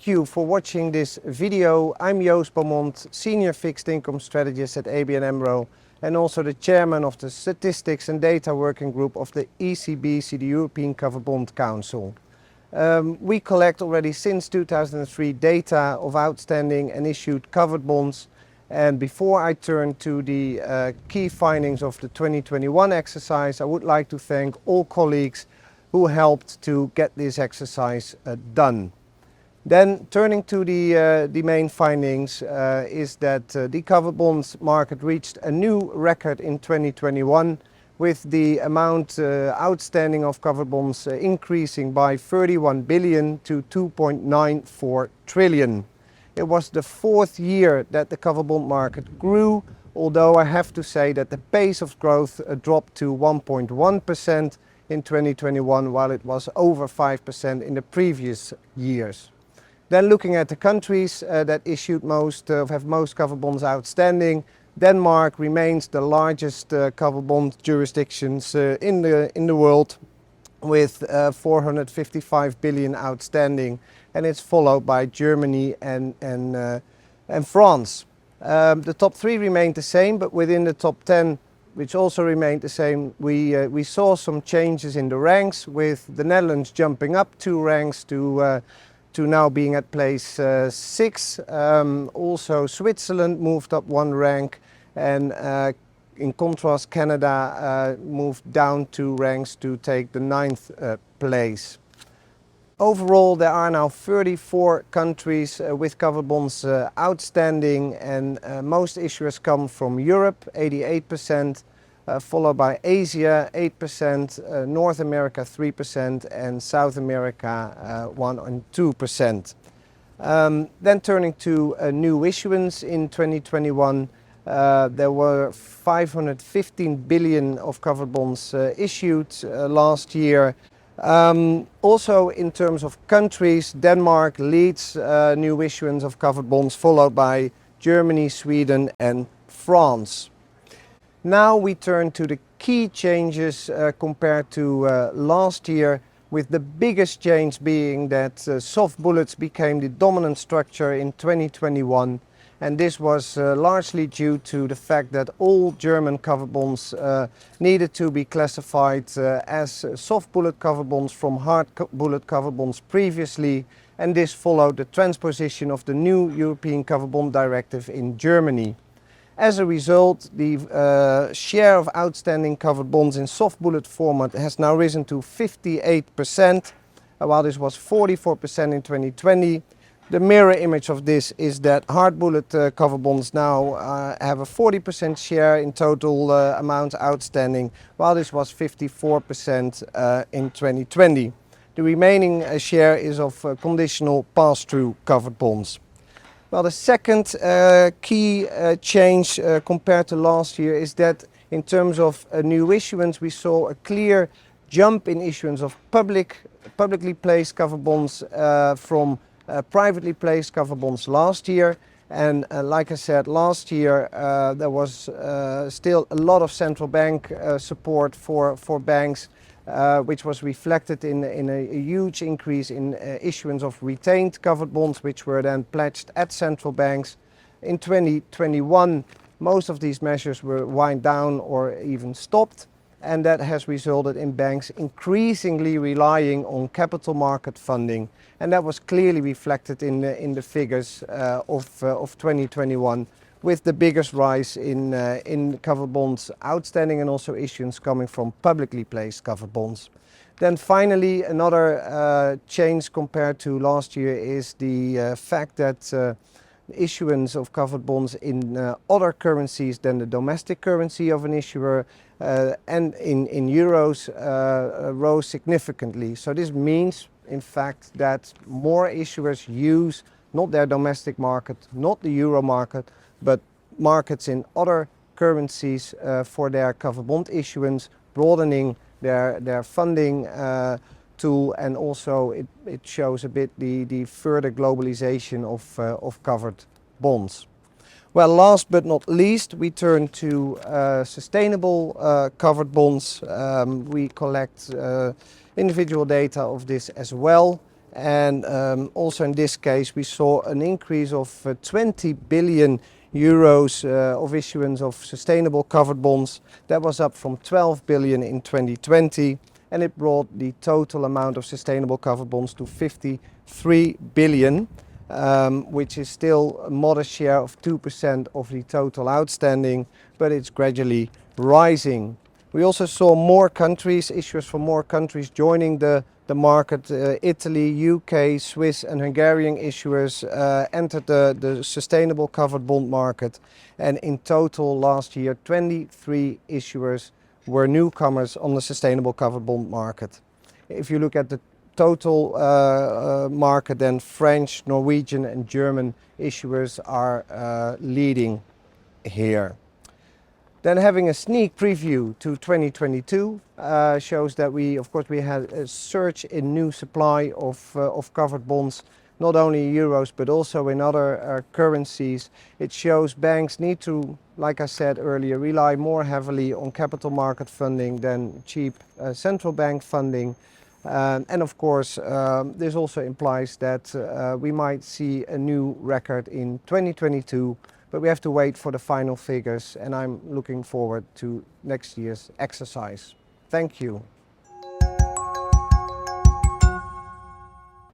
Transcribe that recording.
Thank you for watching this video. I'm Joost, Beaumont, Senior Fixed Income Strategist at ABN AMRO and also the Chairman of the Statistics and Data Working Group of the ECBC, the European Covered Bond Council. We collect already since 2003 data of outstanding and issued covered bonds. And before I turn to the key findings of the 2021 exercise, I would like to thank all colleagues who helped to get this exercise done. Then turning to the main findings is that the covered bonds market reached a new record in 2021 with the amount outstanding of covered bonds increasing by 31 billion to 2.94 trillion. It was the fourth year that the covered bond market grew, although I have to say that the pace of growth dropped to 1.1% in 2021 while it was over 5% in the previous years. Then looking at the countries that issued have most covered bonds outstanding, Denmark remains the largest covered bond jurisdictions in the world with 455 billion outstanding, and it's followed by Germany and France. The top three remained the same, but within the top 10, which also remained the same, we saw some changes in the ranks, with the Netherlands jumping up 2 ranks to now being at place 6. Also Switzerland moved up 1 rank, and in contrast Canada moved down 2 ranks to take the 9th place. Overall, there are now 34 countries with covered bonds outstanding, and most issuers come from Europe, 88%, followed by Asia, 8%, North America, 3%, and South America, 1 and 2%. Then turning to new issuance in 2021, there were 515 billion of covered bonds issued last year. Also in terms of countries, Denmark leads new issuance of covered bonds, followed by Germany, Sweden and France. Now we turn to the key changes compared to last year, with the biggest change being that soft bullets became the dominant structure in 2021, and this was largely due to the fact that all German covered bonds needed to be classified as soft bullet covered bonds from hard bullet covered bonds previously, and this followed the transposition of the new European Covered Bond Directive in Germany. As a result, the share of outstanding covered bonds in soft bullet format has now risen to 58%, while this was 44% in 2020. The mirror image of this is that hard bullet covered bonds now have a 40% share in total amount outstanding, while this was 54% in 2020. The remaining share is of conditional pass-through covered bonds. Well, the second key change compared to last year is that in terms of new issuance, we saw a clear jump in issuance of publicly placed covered bonds from privately placed covered bonds last year. And like I said, last year there was still a lot of central bank support for banks, which was reflected in a huge increase in issuance of retained covered bonds, which were then pledged at central banks. In 2021, most of these measures were wound down or even stopped, and that has resulted in banks increasingly relying on capital market funding, and that was clearly reflected in the figures of 2021, with the biggest rise in covered bonds outstanding and also issuance coming from publicly placed covered bonds. Then finally, another change compared to last year is the fact that issuance of covered bonds in other currencies than the domestic currency of an issuer and in euros rose significantly. So this means, in fact, that more issuers use not their domestic market, not the euro market, but markets in other currencies for their covered bond issuance, broadening their funding tool, and also it shows a bit the further globalization of covered bonds. Well, last but not least, we turn to sustainable covered bonds. We collect individual data of this as well, And also in this case we saw an increase of 20 billion euros of issuance of sustainable covered bonds. That was up from 12 billion in 2020, and it brought the total amount of sustainable covered bonds to 53 billion, which is still a modest share of 2% of the total outstanding, but it's gradually rising. We also saw more countries, issuers from more countries joining the market. Italy, UK, Swiss and Hungarian issuers entered the sustainable covered bond market, and in total last year 23 issuers were newcomers on the sustainable covered bond market. If you look at the total market, then French, Norwegian and German issuers are leading here. Then having a sneak preview to 2022 shows that we had a surge in new supply of covered bonds, not only in euros but also in other currencies. It shows banks need to, like I said earlier, rely more heavily on capital market funding than cheap central bank funding. And of course, this also implies that we might see a new record in 2022. But we have to wait for the final figures, and I'm looking forward to next year's exercise. Thank you.